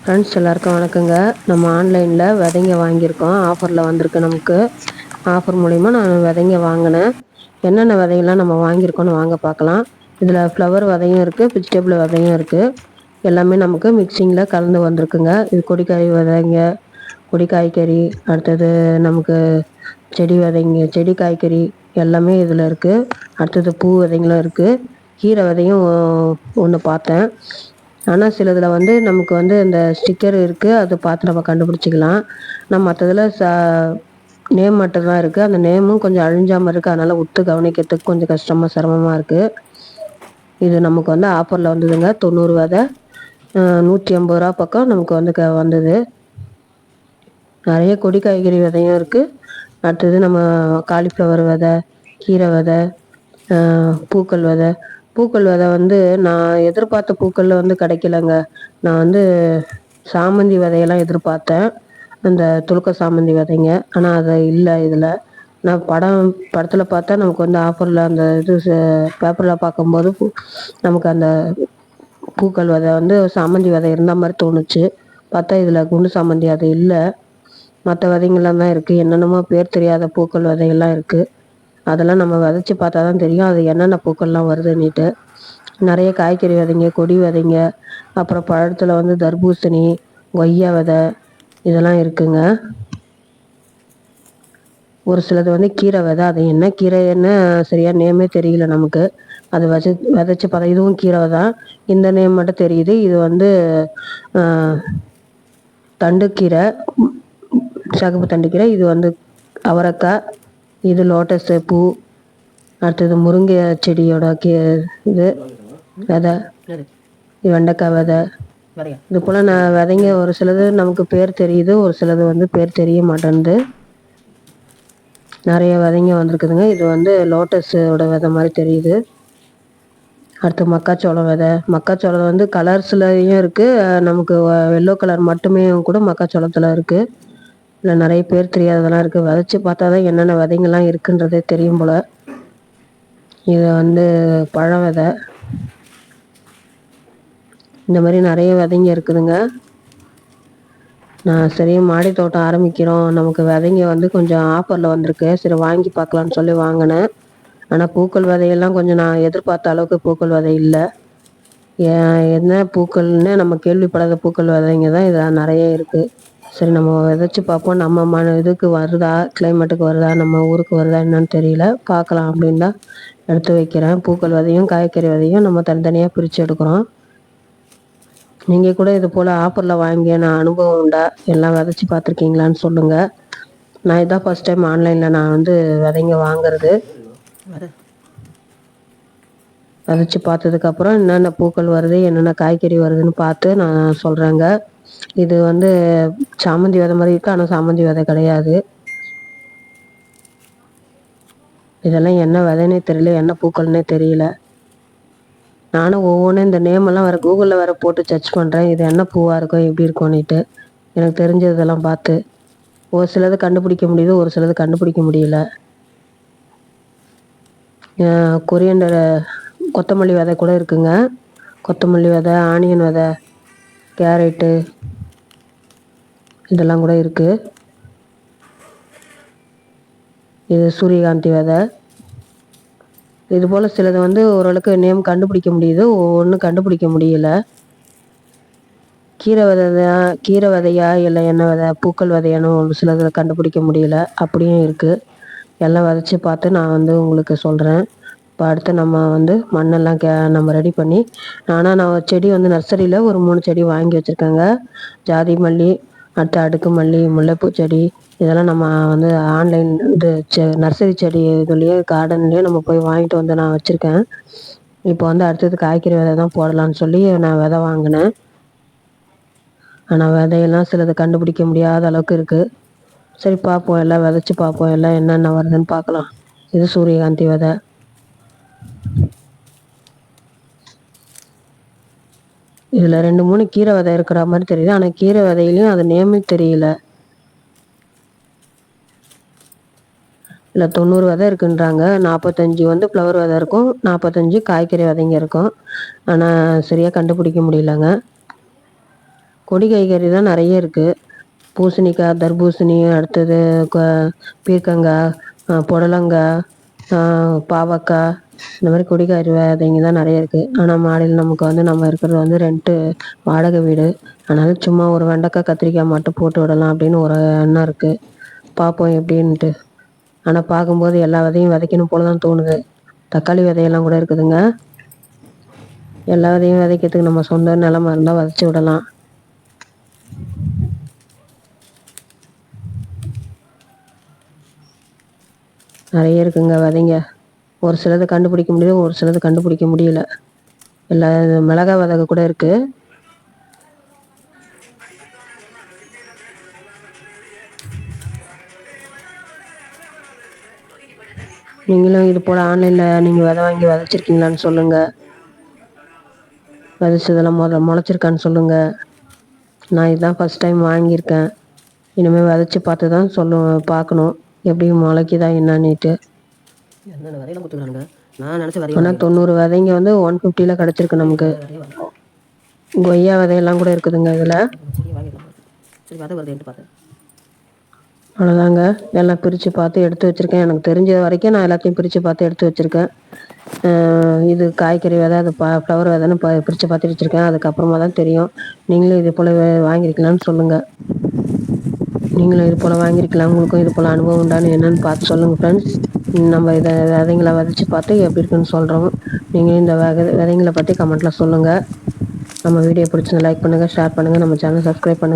Friends எல்லாருக்கும் வணக்கங்க. நம்ம ஆன்லைனில் விதைங்க வாங்கியிருக்கோம். ஆஃபரில் வந்திருக்கு நமக்கு. ஆஃபர் மூலிமா நான் விதைங்க வாங்கினேன். என்னென்ன விதையெல்லாம் நம்ம வாங்கியிருக்கோன்னு வாங்க பார்க்கலாம். இதில் ஃப்ளவர் விதையும் இருக்குது, வெஜிடபிள் விதையும் இருக்குது. எல்லாமே நமக்கு மிக்சிங்கில் கலந்து வந்திருக்குங்க. இது கொடிக்காய் விதைங்க, கொடி காய்கறி, அடுத்தது நமக்கு செடி விதைங்க, செடி காய்கறி எல்லாமே இதில் இருக்குது. அடுத்தது பூ விதைங்களும் இருக்குது. கீரை விதையும் ஒன்று பார்த்தேன். ஆனால் சிலதில் வந்து நமக்கு வந்து இந்த ஸ்டிக்கர் இருக்குது, அதை பார்த்து நம்ம கண்டுபிடிச்சிக்கலாம். நான் மற்றதில் நேம் மட்டும் தான் இருக்குது. அந்த நேமும் கொஞ்சம் அழிஞ்சாமல் இருக்குது. அதனால் உத்து கவனிக்கிறதுக்கு கொஞ்சம் கஷ்டமாக சிரமமாக இருக்குது. இது நமக்கு வந்து ஆஃபரில் வந்ததுங்க. 90 விதை, 150 ரூபா பக்கம் நமக்கு வந்து வந்தது. நிறைய கொடி காய்கறி விதையும் இருக்குது. அடுத்தது நம்ம காலிஃப்ளவர் விதை, கீரை விதை, பூக்கள் விதை. பூக்கள் விதை வந்து நான் எதிர்பார்த்த பூக்களில் வந்து கிடைக்கலங்க. நான் வந்து சாமந்தி விதையெல்லாம் எதிர்பார்த்தேன், அந்த துளுக்க சாமந்தி விதைங்க. ஆனால் அது இல்லை இதில். நான் படத்தில் பார்த்தா நமக்கு வந்து ஆஃபரில் அந்த இது பேப்பரில் பார்க்கும்போது நமக்கு அந்த பூக்கள் விதை வந்து சாமந்தி விதை இருந்த மாதிரி தோணுச்சு. பார்த்தா இதில் குண்டு சாமந்தி அது இல்லை. மற்ற விதைங்கள்லாம் தான் இருக்குது. என்னென்னமோ பேர் தெரியாத பூக்கள் விதையெல்லாம் இருக்குது. அதெல்லாம் நம்ம விதைச்சி பார்த்தா தான் தெரியும் அது என்னென்ன பூக்கள்லாம் வருதுன்னுட்டு. நிறைய காய்கறி விதைங்க, கொடி விதைங்க, அப்புறம் பழத்தில் வந்து தர்பூசணி, கொய்யா விதை இதெல்லாம் இருக்குங்க. ஒரு சிலது வந்து கீரை விதை, அது என்ன கீரைன்னு சரியாக நேமே தெரியல நமக்கு. அதை விதைச்சி பார்த்தா இதுவும் கீரை தான். இந்த நேம் மட்டும் தெரியுது. இது வந்து தண்டுக்கீரை, சகப்பு தண்டுக்கீரை. இது வந்து அவரைக்காய், இது லோட்டஸு பூ, அடுத்தது முருங்கை செடியோட இது விதை, வெண்டைக்காய் விதை. இது போல் நான் விதைங்க ஒரு சிலது நமக்கு பேர் தெரியுது, ஒரு சிலது வந்து பேர் தெரிய மாட்டேன்து. நிறைய விதைங்க வந்திருக்குதுங்க. இது வந்து லோட்டஸோட விதை மாதிரி தெரியுது. அடுத்து மக்காச்சோளம் விதை. மக்காச்சோளம் வந்து கலர்ஸ்லையும் இருக்குது, நமக்கு எல்லோ கலர் மட்டுமே கூட மக்காச்சோளத்தில் இருக்குது. இல்லை நிறைய பேர் தெரியாததெல்லாம் இருக்குது. விதைச்சி பார்த்தா தான் என்னென்ன விதைங்கள்லாம் இருக்குன்றதே தெரியும் போல். இது வந்து பழ விதை. இந்த மாதிரி நிறைய விதைங்க இருக்குதுங்க. நான் சரி மாடி தோட்டம் ஆரம்பிக்கிறோம், நமக்கு விதைங்க வந்து கொஞ்சம் ஆஃபரில் வந்திருக்கு, சரி வாங்கி பார்க்கலான்னு சொல்லி வாங்கினேன். ஆனால் பூக்கள் விதையெல்லாம் கொஞ்சம் நான் எதிர்பார்த்த அளவுக்கு பூக்கள் விதை இல்லை. என்ன பூக்கள்னு நம்ம கேள்விப்படாத பூக்கள் விதைங்க தான் இதில் நிறைய இருக்குது. சரி நம்ம விதைச்சி பார்ப்போம், நம்ம இதுக்கு வருதா, கிளைமேட்டுக்கு வருதா, நம்ம ஊருக்கு வருதா என்னன்னு தெரியல, பார்க்கலாம் அப்படின்னு தான் எடுத்து வைக்கிறேன். பூக்கள் விதையும் காய்கறி விதையும் நம்ம தனித்தனியாக பிரித்து எடுக்கிறோம். நீங்கள் கூட இது போல் ஆஃபரில் வாங்கிய நான் அனுபவம் உண்டா, எல்லாம் விதைச்சி பார்த்துருக்கீங்களான்னு சொல்லுங்கள். நான் இதான் ஃபஸ்ட் டைம் ஆன்லைனில் நான் வந்து விதைங்க வாங்குறது. விதைச்சி பார்த்ததுக்கப்புறம் என்னென்ன பூக்கள் வருது, என்னென்ன காய்கறி வருதுன்னு பார்த்து நான் சொல்கிறேங்க. இது வந்து சாமந்தி விதை மாதிரி இருக்குது, ஆனால் சாமந்தி விதை கிடையாது. இதெல்லாம் என்ன விதைன்னே தெரியல, என்ன பூக்கள்னே தெரியல. நானும் ஒவ்வொன்றும் இந்த நேமெல்லாம் வேறு கூகுளில் வேறு போட்டு சர்ச் பண்ணுறேன், இது என்ன பூவாக இருக்கும் எப்படி இருக்கும்னுட்டு. எனக்கு தெரிஞ்சதெல்லாம் பார்த்து ஒரு சிலது கண்டுபிடிக்க முடியுது, ஒரு சிலது கண்டுபிடிக்க முடியல. கொரியண்டர், கொத்தமல்லி விதை கூட இருக்குங்க. கொத்தமல்லி விதை, ஆனியன் விதை, கேரட்டு இதெல்லாம் கூட இருக்குது. இது சூரியகாந்தி விதை. இது போல் சிலது வந்து ஓரளவுக்கு நேம் கண்டுபிடிக்க முடியுது, ஒவ்வொன்றும் கண்டுபிடிக்க முடியல. கீரை விதையா இல்லை என்ன விதை, பூக்கள் விதையானு ஒரு சிலது கண்டுபிடிக்க முடியல. அப்படியும் இருக்குது. எல்லாம் விதைச்சி பார்த்து நான் வந்து உங்களுக்கு சொல்கிறேன். இப்போ அடுத்து நம்ம வந்து மண்ணெல்லாம் நம்ம ரெடி பண்ணி, நான் செடி வந்து நர்சரியில் ஒரு 3 செடி வாங்கி வச்சுருக்கேங்க. ஜாதி மல்லி, அடுத்து அடுக்கு மல்லி, முல்லைப்பூ செடி இதெல்லாம் நம்ம வந்து ஆன்லைன் இது நர்சரி செடி இதுலேயே கார்டன்லேயே நம்ம போய் வாங்கிட்டு வந்து நான் வச்சுருக்கேன். இப்போ வந்து அடுத்தது காய்கறி விதை தான் போடலான்னு சொல்லி நான் விதை வாங்கினேன். ஆனால் விதையெல்லாம் சிலது கண்டுபிடிக்க முடியாத அளவுக்கு இருக்குது. சரி பார்ப்போம், எல்லாம் விதைச்சி பார்ப்போம், எல்லாம் என்னென்ன வருதுன்னு பார்க்கலாம். இது சூரியகாந்தி விதை. இதில் 2-3 கீரை விதை இருக்கிற மாதிரி தெரியுது, ஆனால் கீரை விதையிலையும் அது நேமே தெரியல. இல்லை 90 விதை இருக்குன்றாங்க. 45 வந்து ஃப்ளவர் விதை இருக்கும், 45 காய்கறி விதைங்க இருக்கும். ஆனால் சரியாக கண்டுபிடிக்க முடியலங்க. கொடி காய்கறி தான் நெறைய இருக்கு. பூசணிக்காய், தர்பூசணி, அடுத்தது க பீர்க்கங்கா, புடலங்கா, அ பாவக்கா, இந்த மாரி கொடி காய்கறி விதைங்க தான் நெறைய இருக்கு. ஆனா மாடியில நமக்கு வந்து நம்ம இருக்கிறது வந்து ரென்ட்டு வாடகை வீடு. அதனால சும்மா ஒரு வெண்டைக்காய், கத்திரிக்காய் மட்டும் போட்டு விடலாம் அப்படின்னு ஒரு எண்ணம் இருக்கு. பார்ப்போம் எப்படின்ட்டு. ஆனா பார்க்கும்போது எல்லா விதையும் விதைக்கணும் போல தான் தோணுது. தக்காளி விதையெல்லாம் கூட இருக்குதுங்க. எல்லா விதையும் விதைக்கிறதுக்கு நம்ம சொந்த நிலமா இருந்தா விதைச்சு விடலாம். நெறைய இருக்குங்க விதைங்க. ஒரு சிலது கண்டுபிடிக்க முடியுது, ஒரு சிலது கண்டுபிடிக்க முடியல. எல்லா மிளகா விதை கூட இருக்கு. நீங்களும் இது போல ஆன்லைன்ல நீங்க விதை வாங்கி விதைச்சிருக்கீங்களான்னு சொல்லுங்க. விதைச்சதெல்லாம் முளைச்சிருக்கான்னு சொல்லுங்க. நான் இதுதான் ஃபர்ஸ்ட் டைம் வாங்கியிருக்கேன். இனிமேல் விதைச்சு பார்த்து தான் பார்க்கணும் எப்படி முளைக்குதா என்னான்னுட்டு. என்னென்ன விதையெல்லாம் கொடுத்துருக்கானுங்க. நான் நினச்ச ஆனால் 90 விதைங்க வந்து 150ல் கிடச்சிருக்கு நமக்கு. கொய்யா விதையெல்லாம் கூட இருக்குதுங்க இதில். சரி விதை வருதுன்ட்டு பார்த்தேன். அவ்வளோதாங்க. எல்லாம் பிரித்து பார்த்து எடுத்து வச்சுருக்கேன். எனக்கு தெரிஞ்ச வரைக்கும் நான் எல்லாத்தையும் பிரித்து பார்த்து எடுத்து வச்சுருக்கேன். இது காய்கறி விதை, அது ஃப்ளவர் விதைன்னு பிரித்து பார்த்து வச்சுருக்கேன். அதுக்கப்புறமா தான் தெரியும். நீங்களும் இது போல் வாங்கியிருக்கலான்னு சொல்லுங்கள். நீங்களும் இது போல் வாங்கியிருக்கலாம். உங்களுக்கும் இது போல் அனுபவம் உண்டான்னு என்னென்னு பார்த்து சொல்லுங்கள் ஃப்ரெண்ட்ஸ். நம்ம இதை விதைங்களை விதைச்சி பார்த்து எப்படி இருக்குன்னு சொல்கிறோம். நீங்களும் இந்த விதைங்களை பற்றி கமெண்ட்டில் சொல்லுங்கள். நம்ம வீடியோ பிடிச்சிருந்தா லைக் பண்ணுங்கள், ஷேர் பண்ணுங்கள், நம்ம சேனல் சப்ஸ்கிரைப் பண்ணுங்கள்.